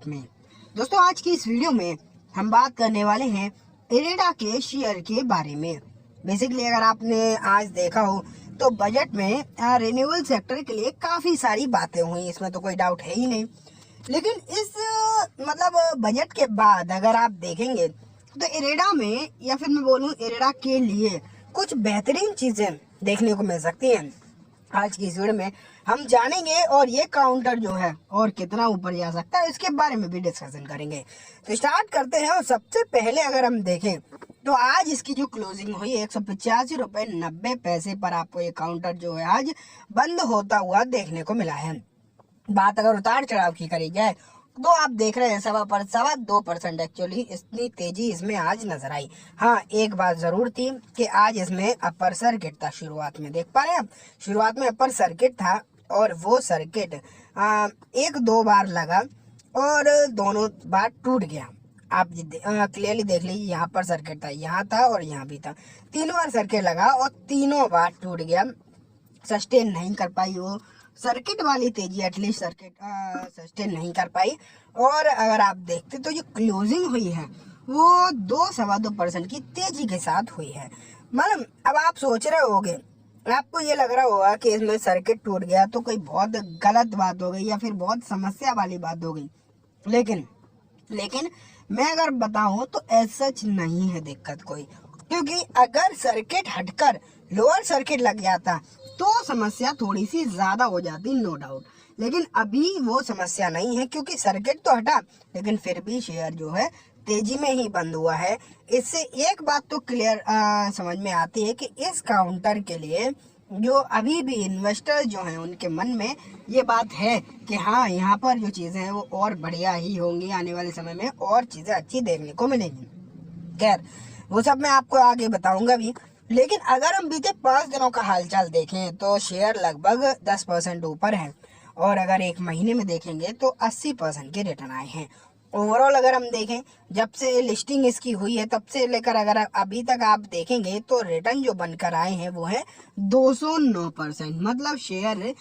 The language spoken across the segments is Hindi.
में। दोस्तों आज की इस वीडियो में हम बात करने वाले हैं इरेडा के शेयर के बारे में। बेसिकली अगर आपने आज देखा हो तो बजट में रिन्यूएबल सेक्टर के लिए काफ़ी सारी बातें हुई, इसमें तो कोई डाउट है ही नहीं। लेकिन इस बजट के बाद अगर आप देखेंगे तो इरेडा में या फिर मैं बोलूँ इरेडा के लिए कुछ बेहतरीन चीज़ें देखने को मिल सकती हैं। आज की इस वीडियो में हम जानेंगे और ये काउंटर जो है और कितना ऊपर जा सकता है इसके बारे में भी डिस्कशन करेंगे। तो स्टार्ट करते हैं। और सबसे पहले अगर हम देखें तो आज इसकी जो क्लोजिंग हुई 185.90 पर आपको ये काउंटर जो है आज बंद होता हुआ देखने को मिला है। बात अगर उतार चढ़ाव की करी जाए तो आप देख रहे हैं 2% एक्चुअली इतनी तेजी इसमें आज नजर आई। हाँ, एक बात जरूर थी कि आज इसमें अपर सर्किट था। शुरुआत में देख पा रहे हैं आप, शुरुआत में अपर सर्किट था और वो सर्किट एक दो बार लगा और दोनों बार टूट गया। आप क्लियरली देख लीजिए, यहाँ पर सर्किट था, यहाँ था और यहाँ भी था। 3 बार सर्किट लगा और तीनों बार टूट गया। सस्टेन नहीं कर पाई वो सर्किट वाली तेजी, एटलीस्ट सर्किट सस्टेन नहीं कर पाई। और अगर आप देखते तो जो क्लोजिंग हुई है वो 2-2.25% की तेजी के साथ हुई है। मतलब अब आप सोच रहे होंगे, आपको ये लग रहा होगा कि इसमें सर्किट टूट गया तो कोई बहुत गलत बात हो गई या फिर बहुत समस्या वाली बात हो गई। लेकिन मैं अगर बताऊं तो ऐसा सच नहीं है दिक्कत कोई, क्योंकि अगर सर्किट हटकर लोअर सर्किट लग जाता तो समस्या थोड़ी सी ज्यादा हो जाती, नो डाउट। लेकिन अभी वो समस्या नहीं है क्योंकि सर्किट तो हटा लेकिन फिर भी शेयर जो है तेजी में ही बंद हुआ है। इससे एक बात तो क्लियर समझ में आती है कि इस काउंटर के लिए जो अभी भी इन्वेस्टर जो हैं उनके मन में ये बात है कि हाँ, यहाँ पर जो चीज़ें हैं वो और बढ़िया ही होंगी, आने वाले समय में और चीज़ें अच्छी देखने को मिलेंगी। खैर, वो सब मैं आपको आगे बताऊंगा भी। लेकिन अगर हम बीते 5 दिनों का हालचाल देखें तो शेयर लगभग 10% ऊपर है और अगर एक महीने में देखेंगे तो 80% के रिटर्न आए हैं। ओवरऑल अगर हम देखें जब से लिस्टिंग इसकी हुई है तब से लेकर अगर अभी तक आप देखेंगे तो रिटर्न जो बनकर आए हैं वो है 209%। मतलब शेयर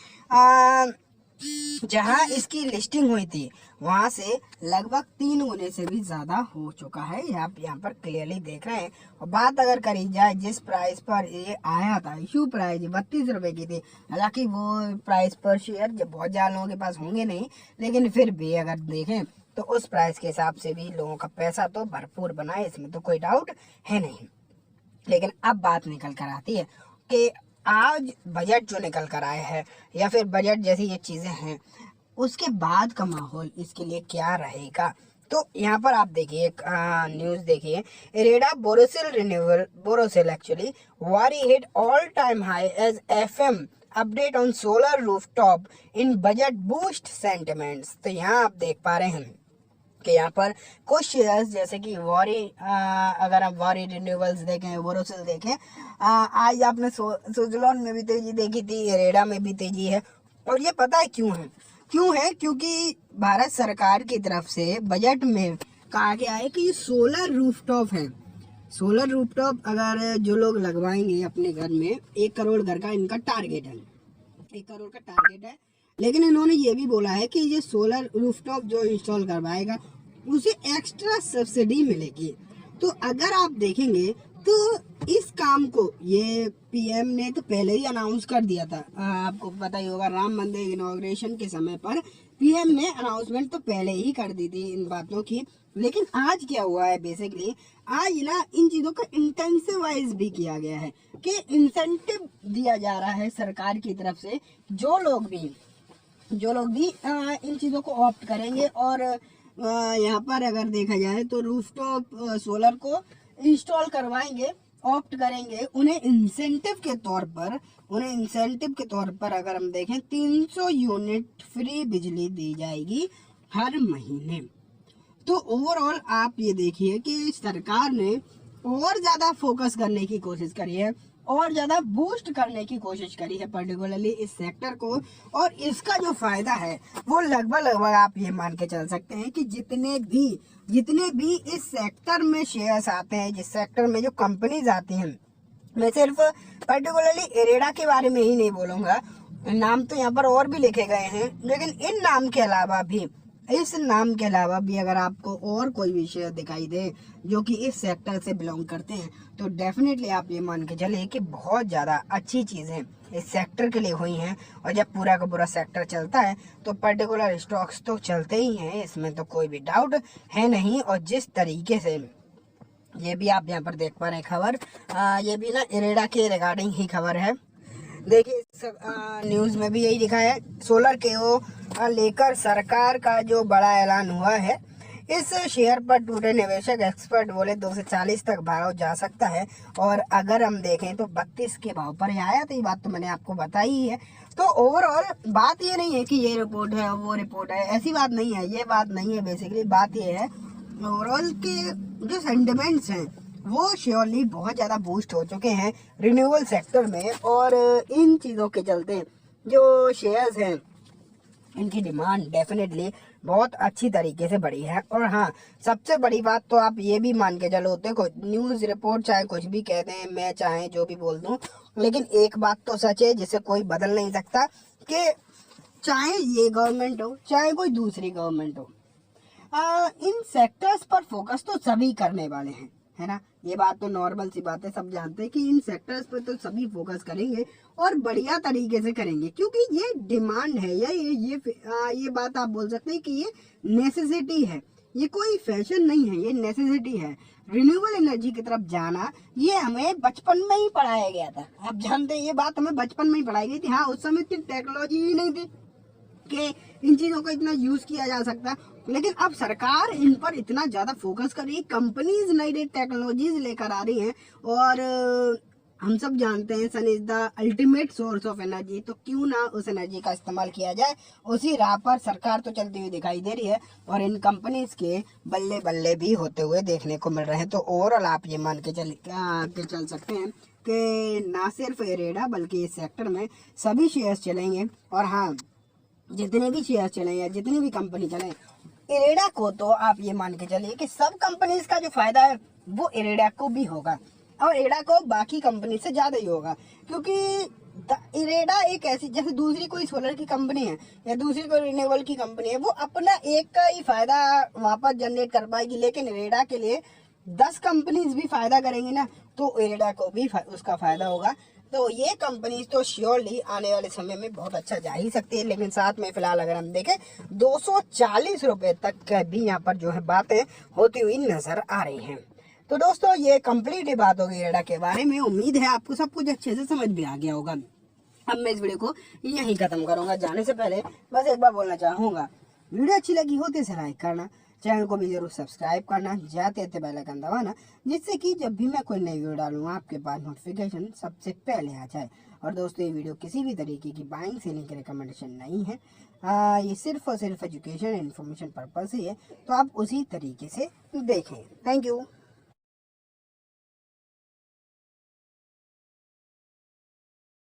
जहां इसकी लिस्टिंग हुई थी वहां से लगभग 3 गुने से भी ज्यादा हो चुका है। आप यहाँ पर क्लियरली देख रहे हैं। और बात अगर करी जाए जिस प्राइस पर ये आया था, इशू प्राइस 32 रुपए की थी। हालांकि वो प्राइस पर शेयर जब बहुत ज्यादा लोगों के पास होंगे नहीं, लेकिन फिर भी अगर देखें तो उस प्राइस के हिसाब से भी लोगों का पैसा तो भरपूर बना है, इसमें तो कोई डाउट है नहीं। लेकिन अब बात निकल कर आती है कि आज बजट जो निकल कर आए हैं या फिर बजट जैसी ये चीज़ें हैं उसके बाद का माहौल इसके लिए क्या रहेगा। तो यहाँ पर आप देखिए एक न्यूज़ देखिए, IREDA Borosil actually Waaree hit all time high as FM update on solar rooftop in budget boost sentiments. तो यहाँ आप देख पा रहे हैं कि यहाँ पर कुछ शेयर्स जैसे कि अगर आप वारी रिन्यूएबल्स देखें, बोरोसिल देखें, आज आपने सुजलॉन में भी तेजी देखी थी, इरेडा में भी तेजी है। और ये पता है क्यों है क्योंकि भारत सरकार की तरफ से बजट में कहा गया है कि ये सोलर रूफटॉप है। सोलर रूफटॉप अगर जो लोग लगवाएंगे अपने घर में, 1 करोड़ घर का इनका टारगेट है, 1 करोड़ का टारगेट है। लेकिन इन्होंने ये भी बोला है कि ये सोलर रूफटॉप जो इंस्टॉल करवाएगा उसे एक्स्ट्रा सब्सिडी मिलेगी। तो अगर आप देखेंगे तो इस काम को ये पीएम ने तो पहले ही अनाउंस कर दिया था। आपको पता ही होगा, राम मंदिर इनॉग्रेशन के समय पर पीएम ने अनाउंसमेंट तो पहले ही कर दी थी इन बातों की। लेकिन आज क्या हुआ है, बेसिकली आज ना इन चीज़ों का इंटेंसिवाइज भी किया गया है कि इंसेंटिव दिया जा रहा है सरकार की तरफ से। जो लोग भी इन चीज़ों को ऑप्ट करेंगे और यहाँ पर अगर देखा जाए तो रूफटॉप सोलर को इंस्टॉल करवाएंगे, ऑप्ट करेंगे, उन्हें इंसेंटिव के तौर पर अगर हम देखें 300 यूनिट फ्री बिजली दी जाएगी हर महीने। तो ओवरऑल आप ये देखिए कि सरकार ने और ज़्यादा फोकस करने की कोशिश करी है और ज़्यादा बूस्ट करने की कोशिश करी है पर्टिकुलरली इस सेक्टर को। और इसका जो फ़ायदा है वो लगभग आप ये मान के चल सकते हैं कि जितने भी इस सेक्टर में शेयर्स आते हैं, जिस सेक्टर में जो कंपनीज आती हैं, मैं सिर्फ पर्टिकुलरली इरेडा के बारे में ही नहीं बोलूँगा, नाम तो यहाँ पर और भी लिखे गए हैं, लेकिन इन नाम के अलावा भी इस नाम के अलावा भी अगर आपको और कोई भी शेयर दिखाई दे जो कि इस सेक्टर से बिलोंग करते हैं तो डेफिनेटली आप ये मान के चले कि बहुत ज़्यादा अच्छी चीज़ें इस सेक्टर के लिए हुई हैं। और जब पूरा का पूरा सेक्टर चलता है तो पर्टिकुलर स्टॉक्स तो चलते ही हैं, इसमें तो कोई भी डाउट है नहीं। और जिस तरीके से ये भी आप यहाँ पर देख पा रहे हैं खबर, ये भी ना इरेडा के रिगार्डिंग ही खबर है। देखिए न्यूज़ में भी यही लिखा है, सोलर के वो लेकर सरकार का जो बड़ा ऐलान हुआ है। इस शेयर पर टूटे निवेशक एक्सपर्ट बोले 2 से 40 तक भाव जा सकता है। और अगर हम देखें तो 32 के भाव पर आया, तो ये बात तो मैंने आपको बताई ही है। तो ओवरऑल बात ये नहीं है कि ये रिपोर्ट है वो रिपोर्ट है, ऐसी बात नहीं है, ये बात नहीं है। बेसिकली बात ये है ओवरऑल के जो सेंटिमेंट्स हैं वो श्योरली बहुत ज़्यादा बूस्ट हो चुके हैं रिन्यूएबल सेक्टर में। और इन चीज़ों के चलते जो शेयर्स हैं इनकी डिमांड डेफिनेटली बहुत अच्छी तरीके से बढ़ी है। और हाँ, सबसे बड़ी बात तो आप ये भी मान के चलो, देखो न्यूज़ रिपोर्ट चाहे कुछ भी कह दें, मैं चाहे जो भी बोल दूं, लेकिन एक बात तो सच है जिसे कोई बदल नहीं सकता कि चाहे ये गवर्नमेंट हो चाहे कोई दूसरी गवर्नमेंट हो, इन सेक्टर्स पर फोकस तो सभी करने वाले हैं, है ना। ये बात तो नॉर्मल सी बात है, सब जानते हैं कि इन सेक्टर्स पर तो सभी फोकस करेंगे और बढ़िया तरीके से करेंगे, क्योंकि ये डिमांड है या ये बात आप बोल सकते हैं कि ये नेसेसिटी है, ये कोई फैशन नहीं है, ये नेसेसिटी है। रिन्यूएबल एनर्जी की तरफ जाना ये हमें बचपन में ही पढ़ाया गया था, आप जानते हैं ये बात हमें बचपन में ही पढ़ाई गई थी। हाँ, उस समय इतनी टेक्नोलॉजी ही नहीं थी कि इन चीज़ों का इतना यूज़ किया जा सकता, लेकिन अब सरकार इन पर इतना ज़्यादा फोकस कर रही है, कंपनीज नई नई टेक्नोलॉजीज लेकर आ रही हैं। और हम सब जानते हैं sun is the ultimate source of energy, तो क्यों ना उस एनर्जी का इस्तेमाल किया जाए। उसी राह पर सरकार तो चलती हुई दिखाई दे रही है और इन कंपनीज के बल्ले बल्ले भी होते हुए देखने को मिल रहे हैं। तो ओवरऑल आप ये मान के चल सकते हैं कि ना सिर्फ इरेडा बल्कि इस सेक्टर में सभी शेयर्स चलेंगे। और हाँ, जितने भी शेयर चले या जितनी भी कंपनी चले, इरेडा को तो आप ये मान के चलिए कि सब कंपनीज का जो फायदा है वो इरेडा को भी होगा और इरेडा को बाकी कंपनी से ज़्यादा ही होगा। क्योंकि इरेडा एक ऐसी, जैसे दूसरी कोई सोलर की कंपनी है या दूसरी कोई रिन्यूएबल की कंपनी है, वो अपना एक का ही फायदा वापस जनरेट कर पाएगी, लेकिन इरेडा के लिए 10 कंपनीज भी फायदा करेंगी ना, तो इरेडा को भी उसका फायदा होगा। तो ये कंपनीज तो श्योरली आने वाले समय में बहुत अच्छा जा ही सकती है। लेकिन साथ में फिलहाल अगर हम देखें 240 रुपए तक का भी यहाँ पर जो है बातें होती हुई नजर आ रही हैं। तो दोस्तों ये कंप्लीट ही बात होगी इरेडा के बारे में। उम्मीद है आपको सब कुछ अच्छे से समझ भी आ गया होगा। अब मैं इस वीडियो को यहीं खत्म करूंगा। जाने से पहले बस एक बार बोलना चाहूँगा, वीडियो अच्छी लगी हो तो इसे लाइक करना, चैनल को भी जरूर सब्सक्राइब करना, जाते जाते बेल आइकन दबाना, जिससे कि जब भी मैं कोई नई वीडियो डालूंगा आपके पास नोटिफिकेशन सबसे पहले आ जाए। और दोस्तों ये वीडियो किसी भी तरीके की बाइंग सेलिंग की रिकमेंडेशन नहीं है, ये सिर्फ और सिर्फ एजुकेशन इन्फॉर्मेशन पर्पस ही है, तो आप उसी तरीके से देखें। Thank you.